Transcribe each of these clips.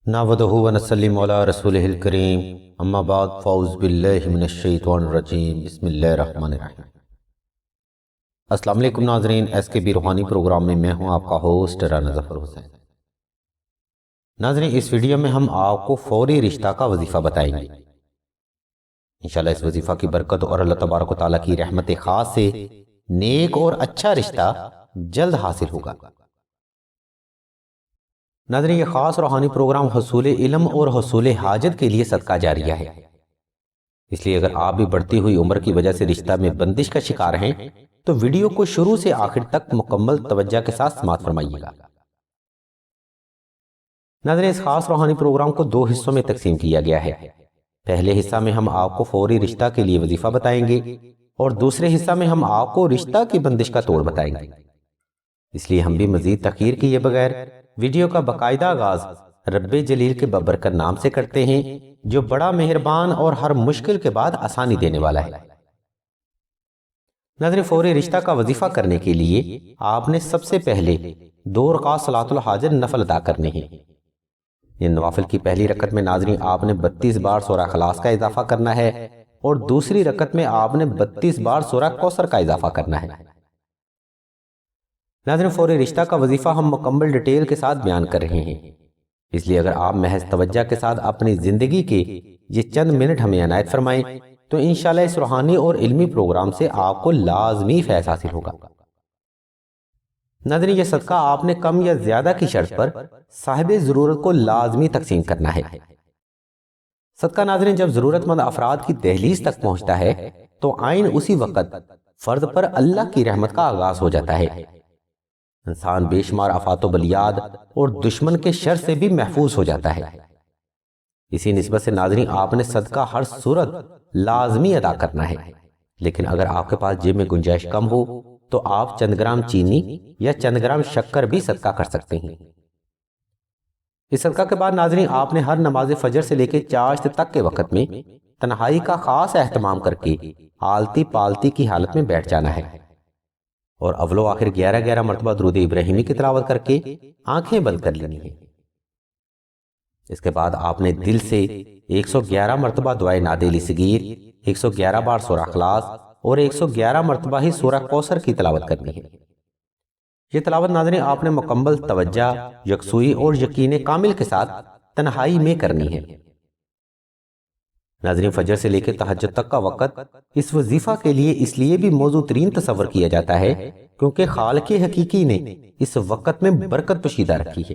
نحمدہ و نصلی علی رسولہ الکریم اما بعد فاعوذ باللہ من الشیطان الرجیم بسم اللہ الرحمن الرحیم۔ السلام علیکم ناظرین، ایس کے بی روحانی پروگرام میں ہوں آپ کا ہوسٹ رانا ظفر حسین۔ ناظرین، اس ویڈیو میں ہم آپ کو فوری رشتہ کا وظیفہ بتائیں گے۔ انشاءاللہ اس وظیفہ کی برکت اور اللہ تبارک و تعالیٰ کی رحمت خاص سے نیک اور اچھا رشتہ جلد حاصل ہوگا۔ ناظرین، یہ خاص روحانی پروگرام حصول علم اور حصول حاجت کے لیے صدقہ جاریہ ہے، اس لیے اگر آپ بھی بڑھتی ہوئی عمر کی وجہ سے رشتہ میں بندش کا شکار ہیں تو ویڈیو کو شروع سے آخر تک مکمل توجہ کے ساتھ سماعت فرمائیے گا۔ ناظرین، اس خاص روحانی پروگرام کو دو حصوں میں تقسیم کیا گیا ہے۔ پہلے حصہ میں ہم آپ کو فوری رشتہ کے لیے وظیفہ بتائیں گے اور دوسرے حصہ میں ہم آپ کو رشتہ کی بندش کا توڑ بتائیں گے۔ اس لیے ہم بھی مزید تاخیر کیے بغیر ویڈیو کا باقاعدہ آغاز رب جلیل کے بابرکت نام سے کرتے ہیں، جو بڑا مہربان اور ہر مشکل کے بعد آسانی دینے والا ہے۔ ناظرین، فوری رشتہ کا وظیفہ کرنے کے لیے آپ نے سب سے پہلے 2 رکعت صلاۃ الحاجت نفل ادا کرنے ہیں۔ ان نوافل کی پہلی رکعت میں ناظرین آپ نے 32 بار سورہ اخلاص کا اضافہ کرنا ہے اور دوسری رکعت میں آپ نے 32 بار سورہ کوثر کا اضافہ کرنا ہے۔ ناظرین، فوری رشتہ کا وظیفہ ہم مکمل ڈیٹیل کے ساتھ بیان کر رہے ہیں، اس لیے اگر آپ محض توجہ کے ساتھ اپنی زندگی کے یہ چند منٹ ہمیں عنایت فرمائیں تو انشاءاللہ اس روحانی اور علمی پروگرام سے آپ کو لازمی فیض حاصل ہوگا۔ ناظرین، یہ صدقہ آپ نے کم یا زیادہ کی شرط پر صاحب ضرورت کو لازمی تقسیم کرنا ہے۔ صدقہ ناظرین جب ضرورت مند افراد کی دہلیز تک پہنچتا ہے تو عین اسی وقت فرد پر اللہ کی رحمت کا آغاز ہو جاتا ہے۔ انسان بے شمار آفات و بلیاد اور دشمن کے شر سے بھی محفوظ ہو جاتا ہے۔ اسی نسبت سے ناظرین آپ نے صدقہ ہر صورت لازمی ادا کرنا ہے، لیکن اگر آپ کے پاس جیب میں گنجائش کم ہو تو آپ چند گرام چینی یا چند گرام شکر بھی صدقہ کر سکتے ہیں۔ اس صدقہ کے بعد ناظرین آپ نے ہر نماز فجر سے لے کے چاشت تک کے وقت میں تنہائی کا خاص اہتمام کر کے آلتی پالتی کی حالت میں بیٹھ جانا ہے اور اول و آخر 11 مرتبہ درود ابراہیمی کی تلاوت کر کے آنکھیں بند کر لینی ہے۔ اس کے بعد آپ نے دل سے 111 مرتبہ دعائے نادیلی صغیر، 111 بار سورہ اخلاص اور 111 مرتبہ ہی سورہ کوثر کی تلاوت کرنی ہے۔ یہ تلاوت ناظرین آپ نے مکمل توجہ، یکسوئی اور یقین کامل کے ساتھ تنہائی میں کرنی ہے۔ ناظرین، فجر سے لے کے تہجد تک کا وقت اس وظیفہ کے لیے اس لیے بھی موزوں ترین تصور کیا جاتا ہے کیونکہ خالق حقیقی نے اس وقت میں برکت پوشیدہ رکھی ہے،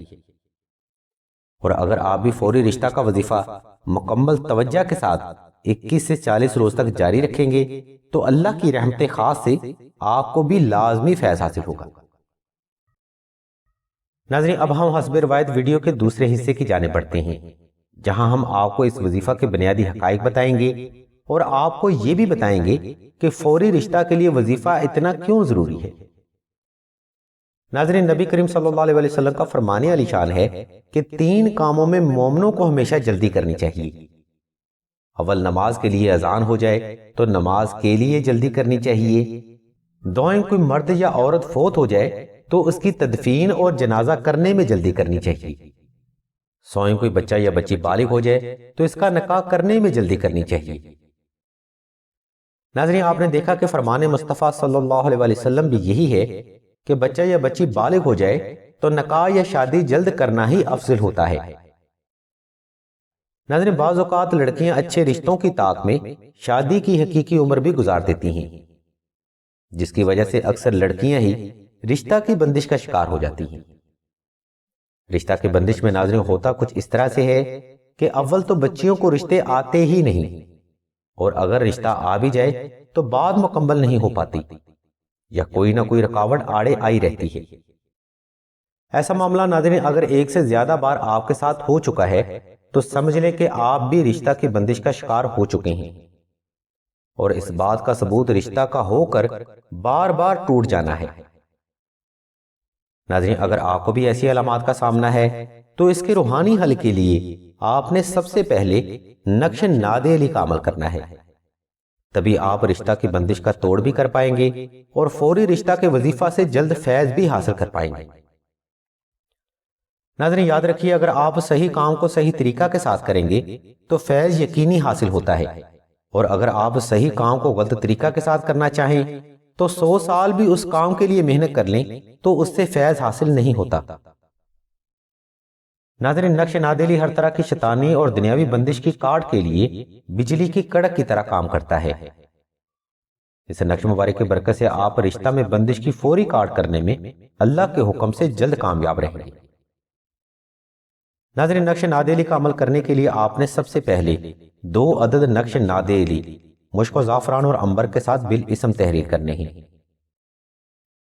اور اگر آپ بھی فوری رشتہ کا وظیفہ مکمل توجہ کے ساتھ 21 سے 40 روز تک جاری رکھیں گے تو اللہ کی رحمت خاص سے آپ کو بھی لازمی فیض حاصل ہوگا۔ ناظرین، اب ہم حسب روایت ویڈیو کے دوسرے حصے کی جانب بڑھتے ہیں، جہاں ہم آپ کو اس وظیفہ کے بنیادی حقائق بتائیں گے اور آپ کو یہ بھی بتائیں گے کہ فوری رشتہ کے لیے وظیفہ اتنا کیوں ضروری ہے۔ ناظرین، نبی کریم صلی اللہ علیہ وسلم کا فرمان علی شان ہے کہ 3 کاموں میں مومنوں کو ہمیشہ جلدی کرنی چاہیے۔ اول، نماز کے لیے اذان ہو جائے تو نماز کے لیے جلدی کرنی چاہیے۔ دوئم، کوئی مرد یا عورت فوت ہو جائے تو اس کی تدفین اور جنازہ کرنے میں جلدی کرنی چاہیے۔ سوئیں، کوئی بچہ یا بچی بالغ ہو جائے تو اس کا نکاح کرنے میں جلدی کرنی چاہیے۔ ناظرین، آپ نے دیکھا کہ فرمان مصطفیٰ صلی اللہ علیہ وسلم بھی یہی ہے کہ بچہ یا بچی بالغ ہو جائے تو نکاح یا شادی جلد کرنا ہی افضل ہوتا ہے۔ ناظرین، بعض اوقات لڑکیاں اچھے رشتوں کی طاق میں شادی کی حقیقی عمر بھی گزار دیتی ہیں، جس کی وجہ سے اکثر لڑکیاں ہی رشتہ کی بندش کا شکار ہو جاتی ہیں۔ رشتہ کی بندش میں ناظرین ہوتا کچھ اس طرح سے ہے کہ اول تو بچیوں کو رشتے آتے ہی نہیں، اور اگر رشتہ آ بھی جائے تو بات مکمل نہیں ہو پاتی یا کوئی نہ کوئی رکاوٹ آڑے آئی رہتی ہے۔ ایسا معاملہ ناظرین اگر ایک سے زیادہ بار آپ کے ساتھ ہو چکا ہے تو سمجھ لیں کہ آپ بھی رشتہ کی بندش کا شکار ہو چکے ہیں، اور اس بات کا ثبوت رشتہ کا ہو کر بار بار ٹوٹ جانا ہے۔ ناظرین، اگر آپ کو بھی ایسی علامات کا سامنا ہے تو اس کے روحانی حل کے لیے آپ نے سب سے پہلے نقش نادیلی کا عمل کرنا ہے، تبھی آپ رشتہ کی بندش کا توڑ بھی کر پائیں گے اور فوری رشتہ کے وظیفہ سے جلد فیض بھی حاصل کر پائیں گے۔ ناظرین یاد رکھیے، اگر آپ صحیح کام کو صحیح طریقہ کے ساتھ کریں گے تو فیض یقینی حاصل ہوتا ہے، اور اگر آپ صحیح کام کو غلط طریقہ کے ساتھ کرنا چاہیں تو 100 سال بھی اس کام کے لیے محنت کر لیں تو اس سے فیض حاصل نہیں ہوتا۔ ناظرین، نقش نادیلی ہر طرح کی شیطانی اور دنیاوی بندش کی کاٹ کے لیے بجلی کی کڑک کی طرح کام کرتا ہے۔ اس نقش مبارک کی برکت سے آپ رشتہ میں بندش کی فوری کاٹ کرنے میں اللہ کے حکم سے جلد کامیاب رہیں گے۔ ناظرین، نقش نادیلی کا عمل کرنے کے لیے آپ نے سب سے پہلے 2 عدد نقش نادیلی مشک و زعفران اور عنبر کے ساتھ بالاسم تحریر کرنے ہیں۔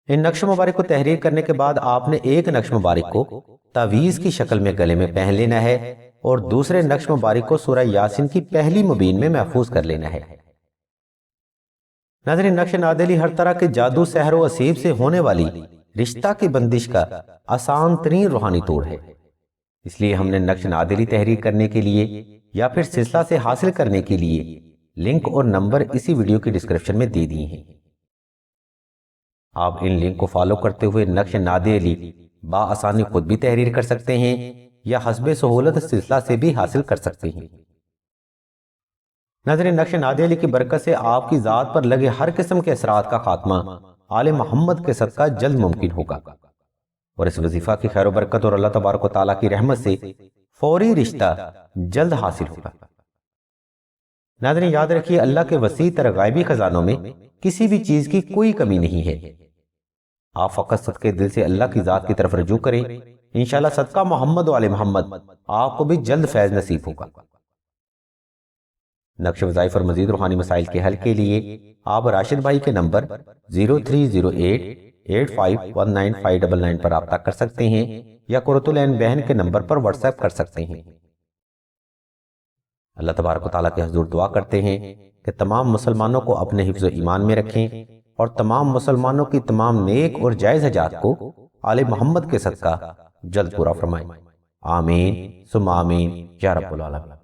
ان نقش مبارک کو تحریر کرنے کے بعد آپ نے ایک نقش مبارک کو تعویذ کی شکل میں گلے میں پہن لینا ہے اور دوسرے نقش مبارک کو سورہ یاسین کی پہلی مبین میں محفوظ کر لینا ہے۔ ناظرین، نقش نادیلی ہر طرح کے جادو، سحر و اسیب سے ہونے والی رشتہ کی بندش کا آسان ترین روحانی توڑ ہے، اس لیے ہم نے نقش نادیلی تحریر کرنے کے لیے یا پھر سلسلہ سے حاصل کرنے کے لیے لنک اور نمبر اسی ویڈیو کی ڈسکرپشن میں دے دیے ہیں۔ آپ ان لنک کو فالو کرتے ہوئے نقش نادیلی بآسانی خود بھی تحریر کر سکتے ہیں یا حسب سہولت سلسلہ سے بھی حاصل کر سکتے ہیں۔ ناظرین، نقش نادیلی کی برکت سے آپ کی ذات پر لگے ہر قسم کے اثرات کا خاتمہ آل محمد کے صدقہ جلد ممکن ہوگا، اور اس وظیفہ کی خیر و برکت اور اللہ تبارک و تعالیٰ کی رحمت سے فوری رشتہ جلد حاصل ہوگا۔ ناظرین یاد رکھیے، اللہ کے وسیع تر غائبی خزانوں میں کسی بھی چیز کی کوئی کمی نہیں ہے۔ آپ فقط صدقے دل سے اللہ کی ذات کی طرف رجوع کریں، انشاءاللہ صدقہ محمد و آل محمد آپ کو بھی جلد فیض نصیب ہوگا۔ نقش وظائف اور مزید روحانی مسائل کے حل کے لیے آپ راشد بھائی کے نمبر 0308851959 پر رابطہ کر سکتے ہیں یا قرۃ العین بہن کے نمبر پر واٹس ایپ کر سکتے ہیں۔ اللہ تبارک و تعالیٰ کے حضور دعا کرتے ہیں کہ تمام مسلمانوں کو اپنے حفظ و ایمان میں رکھیں اور تمام مسلمانوں کی تمام نیک اور جائز حاجات کو آل محمد کے صدقہ جلد پورا فرمائیں۔ آمین ثم آمین یا رب العالمین۔